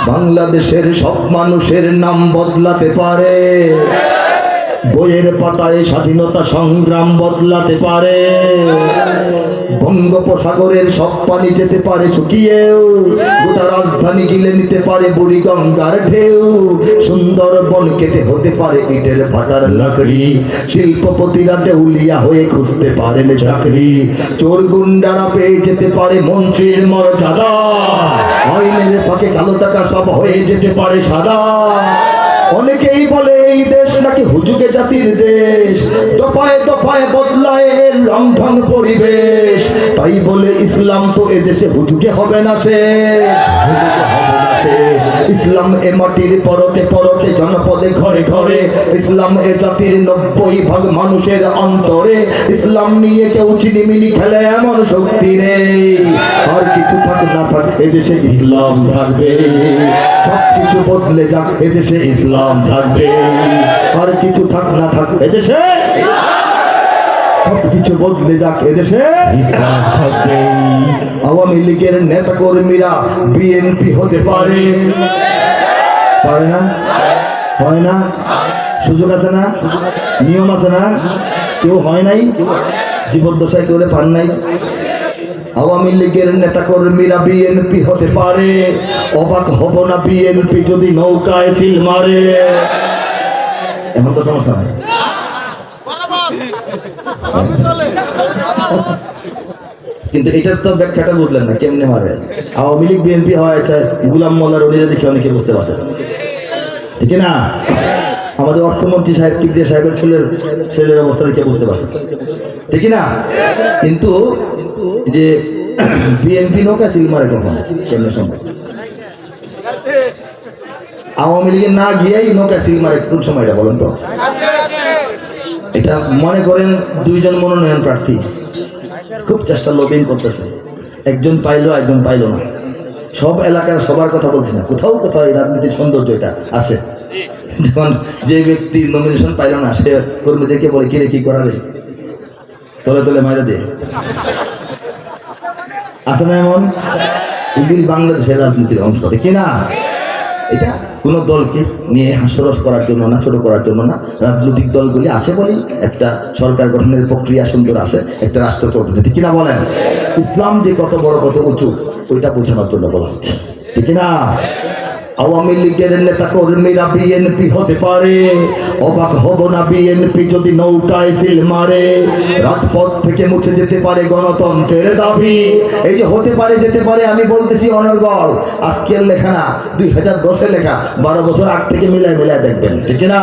বাংলাদেশের সব মানুষের নাম বদলাতে পারে, বইয়ের পাতায় স্বাধীনতা সংগ্রাম বদলাতে পারে, বঙ্গোপসাগরের সব পানি যেতে পারে শুকিয়েও, গোটা রাজধানী গিলে নিতে পারে বুড়ি গঙ্গার ঢেউ, সুন্দরবন কেটে হতে পারে ইটের ভাটার লাকড়ি, শিল্পপতিরা দেউলিয়া হয়ে খুঁজতে পারেন চাকরি, চোর গুন্ডারা পেয়ে যেতে পারে মন্ত্রীর মর্যাদা, আইনের ফাঁকে কালো টাকা সব হয়ে যেতে পারে সাদা। অনেকেই বলে এই দেশ নাকি হুজুগে জাতির দেশ, দফায় দফায় বদলায় এর রংঢং পরিবেশ, তাই বলে ইসলাম তো এদেশে হুজুগে হবে না শেষ। ইসলাম এ মাটির পরতে পরতে জনপদে ঘরে ঘরে, ইসলাম এ জাতির 90% মানুষের অন্তরে, ইসলাম নিয়ে কেউ চিনিমিনি খেলে এমন শক্তি নেই, আর কিছু থাক না থাক এদেশে ইসলাম থাকবে, সবকিছু বদলে যাক এদেশে ইসলাম থাকবে, আর কিছু থাক না থাক এদেশে সবকিছু বদলে যাক এদেশে ইসলাম থাকবে। আওয়ামী লীগের নেতা কর্মীরা বিএনপি হতে পারে, পারে না? হয় না? সুযোগ আছে না? নিয়ম আছে না? কেউ হয় নাই, জীবদ্দশায় কেউ পান নাই। আওয়ামী লীগের নেতা কর্মীরা বিএনপি হতে পারে, অবাক হব না বিএনপি যদি নৌকায় সিল মারে। এখন তো সমস্যা নাই, কিন্তু এটার তো ব্যাখ্যাটা বুঝলেন না, কেমনে মারে। আওয়ামী লীগ বিএনপি হয় চায় গুলাম মোল্লার অলিরা দেখে অনেকে বুঝতে পারছে, ঠিক না? আমাদের অর্থমন্ত্রী সাহেব কিবরিয়া সাহেবের ছেলের অবস্থা দেখে বুঝতে পারছে, ঠিক না? কিন্তু যে বিএনপি নৌকা সিল মারে কখন, কেমনে সম্ভব? আওয়ামী লীগের না গিয়েই নৌকা সিল মারে কোন সময়টা বলেন তো? এটা মনে করেন দুইজন মনোনয়ন প্রার্থী খুব চেষ্টা লবিং করতেছে, একজন পাইলো একজন পাইলো না, সব এলাকার সবার কথা বলছি না, কোথাও কোথাও এই রাজনীতির সৌন্দর্য এটা আছে। যখন যে ব্যক্তি নমিনেশন পাইলো না সে কর্মীদেরকে বলে কিরে কি করাবে, তলে তলে মাইরা দিয়ে আছে না এমন? এগুলি বাংলাদেশের রাজনীতির অংশ, ঠিক না? এটা কোনো দলকে নিয়ে হাস্যরস করার জন্য না, ছোট করার জন্য না, রাজনৈতিক দলগুলি আছে বলেই একটা সরকার গঠনের প্রক্রিয়া সুন্দর আছে, একটা রাষ্ট্র চলতেছে, ঠিক না বলেন? ইসলাম যে কত বড় কত উঁচু ওইটা বোঝানোর জন্য বলা হচ্ছে, ঠিক না? আওয়ামী লীগের নেতা কর্মীরা বিএনপি হতে পারে, অবাক হব না বিএনপি যদি নৌকায় সিল মারে, রাজপথ থেকে মুছে যেতে পারে গণতন্ত্রের দাবি। এই যে হতে পারে যেতে পারে আমি বলতেছি অনর্গল, আজকের লেখা না, 2010-এ লেখা, 12 বছর আগ থেকে মিলায় মিলায় দেখবেন, ঠিক না?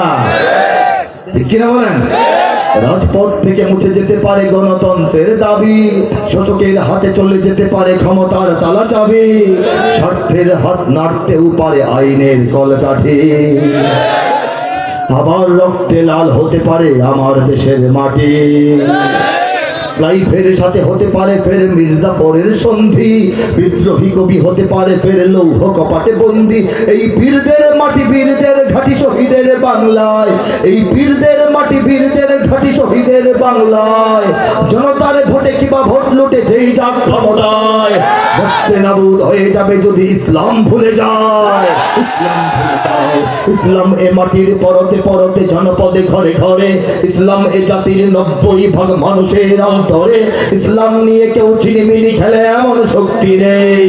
ঠিক কিনা বলেন? রাজপথ থেকে মুছে যেতে পারে গণতন্ত্রের দাবি, শোষকের হাতে চলে যেতে পারে ক্ষমতার তালা চাবি, স্বার্থের হাত নাড়তেও পারে আইনের কলকাঠি, আবার রক্তে লাল হতে পারে আমার দেশের মাটি, লাইফের সাথে হতে পারে ফের মির্জাফরের সন্ধি, বিদ্রোহী কবি হতে পারে ফের লৌহ কপাটে বন্দি। এই বীরদের মাটি বীরদের ঘাটি শহীদের বাংলায়, এই বীরদের মাটি বীরদের ঘাটি শহীদের বাংলায়, জনতার ভোটে কিবা ভোট লুটে যেই যাক ক্ষমতায়, বসতে নাবুদ হয়ে যাবে যদি ইসলাম ভুলে যায়। ইসলাম ভুলে যায়, ইসলাম এ মাটির পরতে পরতে জনপদে ঘরে ঘরে, ইসলাম এ জাতির 90% মানুষের অন্তরে, ইসলাম নিয়ে কেউ চিনিমিনি খেলে এমন শক্তি নেই,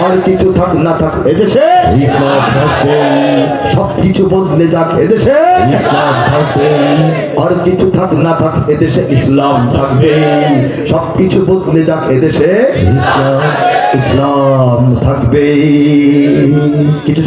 আর কিছু থাক না থাক এদেশে ইসলাম থাকবে, সবকিছু বদলে যাক এদেশে ইসলাম থাকবে, আর কিছু থাক না থাক এদেশে ইসলাম থাকবে, সবকিছু বদলে যাক এদেশে ইসলাম থাকবে। কিছু